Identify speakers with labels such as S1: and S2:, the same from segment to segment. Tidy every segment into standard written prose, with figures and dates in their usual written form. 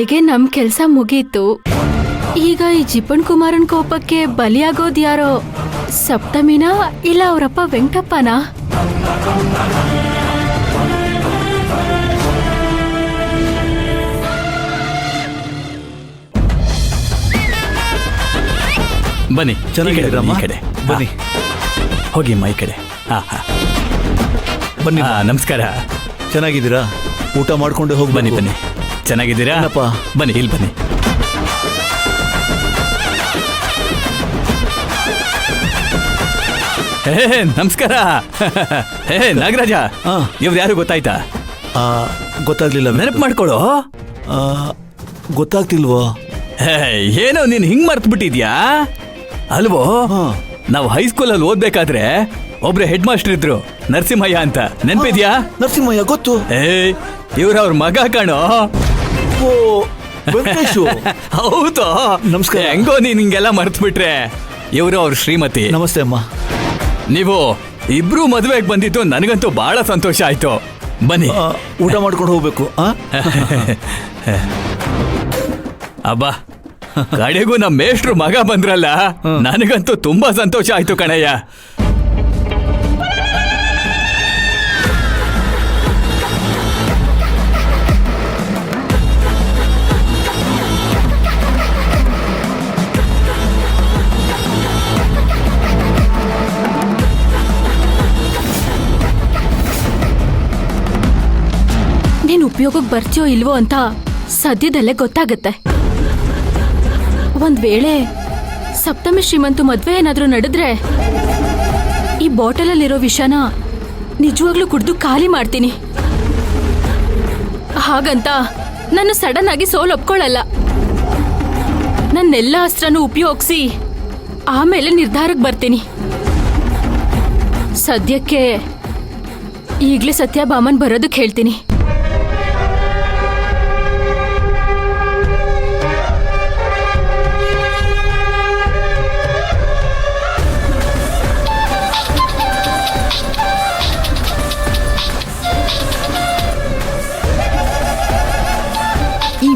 S1: ಅಲ್ಲಿಗೆ ನಮ್ ಕೆಲ್ಸ ಮುಗೀತು. ಈಗ ಈ ಜಿಪಣ್ ಕುಮಾರನ್ ಕೋಪಕ್ಕೆ ಬಲಿಯಾಗೋದ್ಯಾರೋ ಸಪ್ತಮಿನ ಇಲ್ಲ ಅವರಪ್ಪ ವೆಂಕಟಪ್ಪನ?
S2: ಬನ್ನಿ,
S3: ಚೆನ್ನಾಗಿದ್ದೀರಮ್ಮ?
S2: ಈ ಕಡೆ
S3: ಬನ್ನಿ,
S2: ಹೋಗಿ ಈ ಕಡೆ.
S3: ಬನ್ನಿ.
S2: ನಮಸ್ಕಾರ.
S3: ಚೆನ್ನಾಗಿದ್ದೀರಾ? ಊಟ ಮಾಡ್ಕೊಂಡೆ ಹೋಗಿ.
S2: ಬನ್ನಿ ಬನ್ನಿ. ಚೆನ್ನಾಗಿದ್ದೀರಾ? ಬನ್ನಿ, ಇಲ್ಲಿ ಬನ್ನಿ. ನಮಸ್ಕಾರ. ನಾಗರಾಜ, ಇವ್ರು ಯಾರು ಗೊತ್ತಾಯ್ತಾ?
S3: ಗೊತ್ತಾಗ್ಲಿಲ್ಲ.
S2: ನೆನಪು ಮಾಡ್ಕೊಳ್ಳೋ.
S3: ಗೊತ್ತಾಗ್ತಿಲ್ವೋ?
S2: ಏನೋ ನೀನ್ ಹಿಂಗ್ ಮರ್ತ್ ಬಿಟ್ಟಿದ್ಯಾ ಅಲ್ವೋ? ನಾವು ಹೈಸ್ಕೂಲಲ್ಲಿ ಓದ್ಬೇಕಾದ್ರೆ ಒಬ್ರು ಹೆಡ್ ಮಾಸ್ಟರ್ ಇದ್ರು, ನರಸಿಂಹಯ್ಯ ಅಂತ. ನೆನ್ಪಿದ್ಯಾ?
S3: ನರಸಿಂಹಯ್ಯ ಗೊತ್ತು.
S2: ಇವ್ರ ಅವ್ರ ಮಗ ಕಾಣೋ. ಹೌದು.
S3: ನಮಸ್ಕಾರ.
S2: ಹೆಂಗೋ ನೀನ್ ಹಿಂಗೆಲ್ಲ ಮರ್ತ್ ಬಿಟ್ರೆ. ಇವ್ರು ಅವ್ರ ಶ್ರೀಮತಿ.
S3: ನಮಸ್ತೆ ಅಮ್ಮ.
S2: ನೀವು ಇಬ್ರು ಮದುವೆಗೆ ಬಂದಿದ್ದು ನನಗಂತೂ ಬಹಳ ಸಂತೋಷ ಆಯ್ತು. ಬನ್ನಿ,
S3: ಊಟ ಮಾಡ್ಕೊಂಡು ಹೋಗ್ಬೇಕು.
S2: ಅಬ್ಬಾ, ಕಡೆಗೂ ನಮ್ಮ ಮೇಷ್ಟ್ರು ಮಗ ಬಂದ್ರಲ್ಲ, ನನಗಂತೂ ತುಂಬಾ ಸಂತೋಷ ಆಯ್ತು ಕಣಯ್ಯ.
S1: ನೀನ್ ಉಪಯೋಗಕ್ಕೆ ಬರ್ತೀಯೋ ಇಲ್ವೋ ಅಂತ ಸದ್ಯದಲ್ಲೇ ಗೊತ್ತಾಗತ್ತೆ. ಒಂದ್ ವೇಳೆ ಸಪ್ತಮಿ ಶ್ರೀಮಂತು ಮದ್ವೆ ಏನಾದ್ರೂ ನಡೆದ್ರೆ ಈ ಬಾಟಲಲ್ಲಿರೋ ವಿಷನ ನಿಜವಾಗ್ಲೂ ಕುಡ್ದು ಖಾಲಿ ಮಾಡ್ತೀನಿ. ಹಾಗಂತ ನಾನು ಸಡನ್ ಆಗಿ ಸೋಲ್ ಒಪ್ಕೊಳ್ಳಲ್ಲ. ನನ್ನೆಲ್ಲ ಅಸ್ತ್ರನೂ ಉಪಯೋಗಿಸಿ ಆಮೇಲೆ ನಿರ್ಧಾರಕ್ಕೆ ಬರ್ತೀನಿ. ಸದ್ಯಕ್ಕೆ ಈಗ್ಲೇ ಸತ್ಯಭಾಮನ್ ಬರೋದಕ್ಕೆ ಹೇಳ್ತೀನಿ.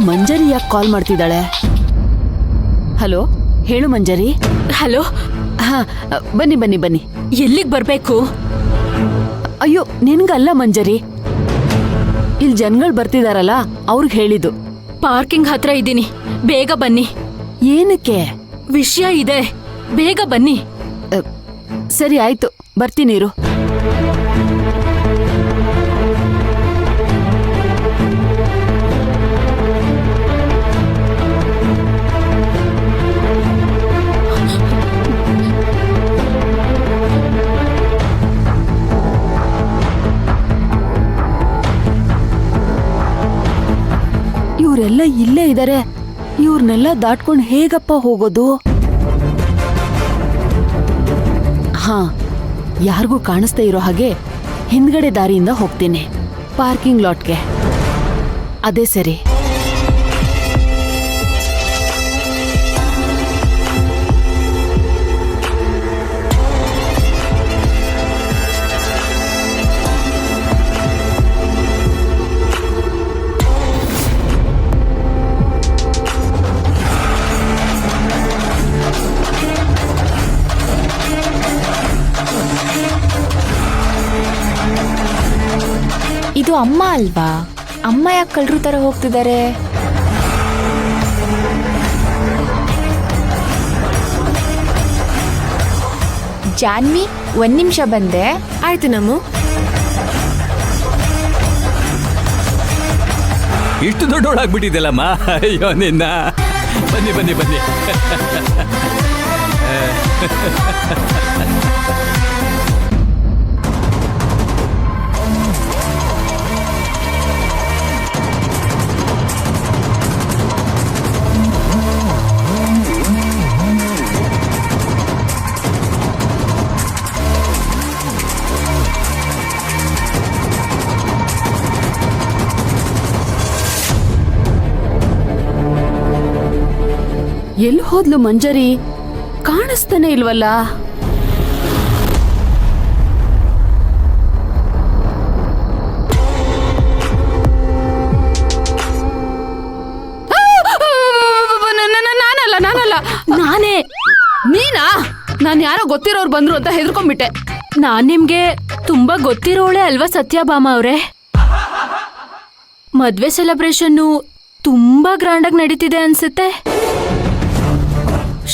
S4: ಮಂಜರಿ ಯಾಕೆ ಕಾಲ್ ಮಾಡ್ತಿದ್ದಾಳೆ? ಹಲೋ, ಹೇಳು ಮಂಜರಿ.
S1: ಹಲೋ.
S4: ಹಾ, ಬನ್ನಿ ಬನ್ನಿ ಬನ್ನಿ.
S1: ಎಲ್ಲಿಗೆ ಬರ್ಬೇಕು?
S4: ಅಯ್ಯೋ, ನಿನ್ಗಲ್ಲ ಮಂಜರಿ, ಇಲ್ಲಿ ಜನಗಳು ಬರ್ತಿದಾರಲ್ಲ ಅವ್ರಿಗೆ ಹೇಳಿದ್ದು.
S1: ಪಾರ್ಕಿಂಗ್ ಹತ್ರ ಇದ್ದೀನಿ, ಬೇಗ ಬನ್ನಿ.
S4: ಏನಕ್ಕೆ?
S1: ವಿಷಯ ಇದೆ, ಬೇಗ ಬನ್ನಿ.
S4: ಸರಿ ಆಯ್ತು, ಬರ್ತೀನಿರು. ಇವರೆಲ್ಲ ಇಲ್ಲೇ ಇದ್ದಾರೆ. ಇವ್ರನ್ನೆಲ್ಲ ದಾಟ್ಕೊಂಡು ಹೇಗಪ್ಪ ಹೋಗೋದು? ಹಾ, ಯಾರಿಗೂ ಕಾಣಿಸ್ತಾ ಇರೋ ಹಾಗೆ ಹಿಂದ್ಗಡೆ ದಾರಿಯಿಂದ ಹೋಗ್ತೀನಿ, ಪಾರ್ಕಿಂಗ್ ಲಾಟ್ಗೆ. ಅದೇ ಸರಿ.
S5: ಇದು ಅಮ್ಮ ಅಲ್ವಾ? ಅಮ್ಮ ಯಾಕೆ ಕಳ್ಳರು ತರ ಹೋಗ್ತಿದ್ದಾರೆ? ಜಾನ್ವಿ, 1 ನಿಮಿಷ ಬಂದೆ.
S1: ಆಯ್ತು ನಮ್ಮು.
S2: ಇಷ್ಟು ದೊಡ್ಡೋಳಾಗ್ಬಿಟ್ಟಿದ್ದಲ್ಲಮ್ಮ. ಅಯ್ಯೋ ನಿನ್ನ. ಬನ್ನಿ ಬನ್ನಿ ಬನ್ನಿ.
S4: ಎಲ್ಲಿ ಹೋದ್ಲು ಮಂಜರಿ? ಕಾಣಿಸ್ತಾನೆ ಇಲ್ವಲ್ಲ.
S1: ನಾನೇ.
S4: ನೀನಾ? ನಾನ್ ಯಾರೋ ಗೊತ್ತಿರೋರು ಬಂದ್ರು ಅಂತ ಹೆದರ್ಕೊಂಡ್ಬಿಟ್ಟೆ.
S1: ನಾನ್ ನಿಮ್ಗೆ ತುಂಬಾ ಗೊತ್ತಿರೋಳೆ ಅಲ್ವಾ ಸತ್ಯಭಾಮ ಅವ್ರೆ? ಮದ್ವೆ ಸೆಲೆಬ್ರೇಷನ್ನು ತುಂಬಾ ಗ್ರ್ಯಾಂಡ್ ಆಗಿ ನಡೀತಿದೆ ಅನ್ಸುತ್ತೆ.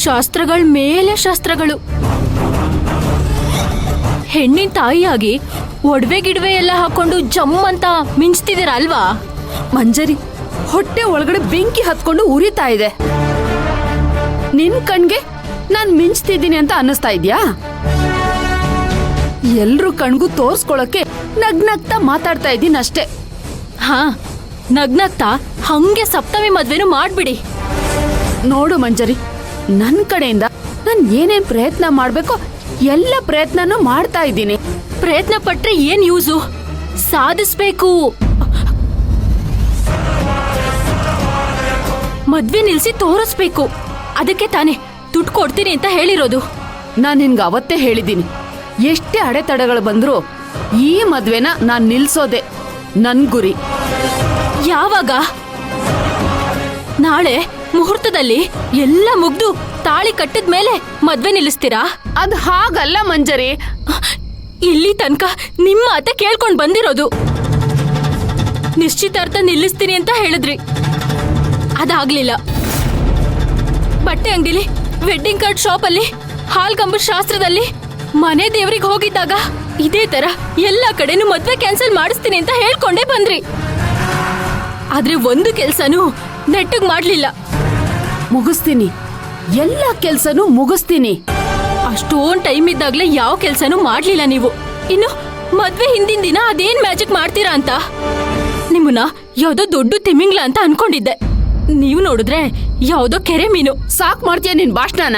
S1: ಶಾಸ್ತ್ರಗಳ ಮೇಲೆ ಶಾಸ್ತ್ರಗಳು. ಹೆಣ್ಣಿನ ತಾಯಿಯಾಗಿ ಒಡವೆ ಗಿಡವೆ ಎಲ್ಲ ಹಾಕೊಂಡು ಜಮ್ ಅಂತ ಮಿಂಚ್ತಿದ್ದೀರ ಅಲ್ವಾ?
S4: ಮಂಜರಿ, ಹೊಟ್ಟೆ ಒಳಗಡೆ ಬೆಂಕಿ ಹತ್ಕೊಂಡು ಉರಿತಾ ಇದೆ. ನಿನ್ ಕಣ್ಗೆ ನಾನ್ ಮಿಂಚ್ತಿದ್ದೀನಿ ಅಂತ ಅನ್ನಿಸ್ತಾ ಇದ್ಯಾ? ಎಲ್ರೂ ಕಣ್ಗೂ ತೋರ್ಸ್ಕೊಳಕ್ಕೆ ನಗ್ನಗ್ತಾ ಮಾತಾಡ್ತಾ ಇದ್ದೀನಿ ಅಷ್ಟೇ.
S1: ಹಾ, ನಗ್ನಗ್ತಾ ಹಂಗೆ ಸಪ್ತಮಿ ಮದ್ವೆನೂ ಮಾಡ್ಬಿಡಿ.
S4: ನೋಡು ಮಂಜರಿ, ನನ್ ಕಡೆಯಿಂದ ನಾನ್ ಏನೇನ್ ಪ್ರಯತ್ನ ಮಾಡ್ಬೇಕೋ ಎಲ್ಲ ಪ್ರಯತ್ನನೂ ಮಾಡ್ತಾ ಇದ್ದೀನಿ.
S1: ಪ್ರಯತ್ನ ಪಟ್ರೆ ಏನ್ ಯೂಸು? ಸಾಧಿಸ್ಬೇಕು. ಮದ್ವೆ ನಿಲ್ಸಿ ತೋರಿಸ್ಬೇಕು. ಅದಕ್ಕೆ ತಾನೇ ದುಡ್ಡು ಕೊಡ್ತೀನಿ ಅಂತ ಹೇಳಿರೋದು.
S4: ನಾನ್ ನಿನ್ಗೆ ಅವತ್ತೇ ಹೇಳಿದ್ದೀನಿ, ಎಷ್ಟೇ ಅಡೆತಡೆಗಳು ಬಂದ್ರು ಈ ಮದ್ವೆನ ನಾನ್ ನಿಲ್ಸೋದೆ ನನ್ ಗುರಿ.
S1: ಯಾವಾಗ? ನಾಳೆ ಮುಹೂರ್ತದಲ್ಲಿ ಎಲ್ಲ ಮುಗ್ದು ತಾಳಿ ಕಟ್ಟಿದ್ಮೇಲೆ ಮದ್ವೆ ನಿಲ್ಲಿಸ್ತೀರಾ?
S4: ಅದ್ ಹಾಗಲ್ಲ ಮಂಜರಿ.
S1: ಇಲ್ಲಿ ತನಕ ನಿಮ್ಮ ಮಾತೆ ಕೇಳ್ಕೊಂಡ್ ಬಂದಿರೋದು. ನಿಶ್ಚಿತಾರ್ಥ ನಿಲ್ಲಿಸ್ತೀನಿ ಅಂತ ಹೇಳಿದ್ರಿ, ಅದಾಗ್ಲಿಲ್ಲ. ಬಟ್ಟೆ ಅಂಗಡಿಲಿ, ವೆಡ್ಡಿಂಗ್ ಕಾರ್ಡ್ ಶಾಪ್ ಅಲ್ಲಿ, ಹಾಲ್ಗಂಬ ಶಾಸ್ತ್ರದಲ್ಲಿ, ಮನೆ ದೇವ್ರಿಗೆ ಹೋಗಿದ್ದಾಗ ಇದೇ ತರ ಎಲ್ಲಾ ಕಡೆನೂ ಮದ್ವೆ ಕ್ಯಾನ್ಸಲ್ ಮಾಡಿಸ್ತೀನಿ ಅಂತ ಹೇಳ್ಕೊಂಡೇ ಬಂದ್ರಿ. ಆದ್ರೆ ಒಂದು ಕೆಲ್ಸನೂ ನೆಟ್ಟಗ್ ಮಾಡ್ಲಿಲ್ಲ.
S4: ಮುಗಿಸ್ತೀನಿ, ಎಲ್ಲ ಕೆಲ್ಸನೂ ಮುಗಿಸ್ತೀನಿ.
S1: ಅಷ್ಟೊಂದ್ ಟೈಮ್ ಇದ್ದಾಗ್ಲೇ ಯಾವ ಕೆಲ್ಸನೂ ಮಾಡ್ಲಿಲ್ಲ ನೀವು. ಇನ್ನು ಮದ್ವೆ ಹಿಂದಿನ ದಿನ ಅದೇನ್ ಮ್ಯಾಜಿಕ್ ಮಾಡ್ತೀರಾ ಅಂತ ನಿಮ್ಮನ್ನ ಯಾವ್ದೋ ದೊಡ್ಡ ತಿಮಿಂಗ್ಲ ಅಂತ ಅನ್ಕೊಂಡಿದ್ದೆ. ನೀವು ನೋಡಿದ್ರೆ ಯಾವ್ದೋ ಕೆರೆ ಮೀನು.
S4: ಸಾಕ್ ಮಾಡ್ತೀಯ ನಿನ್ ಭಾಷಣನ?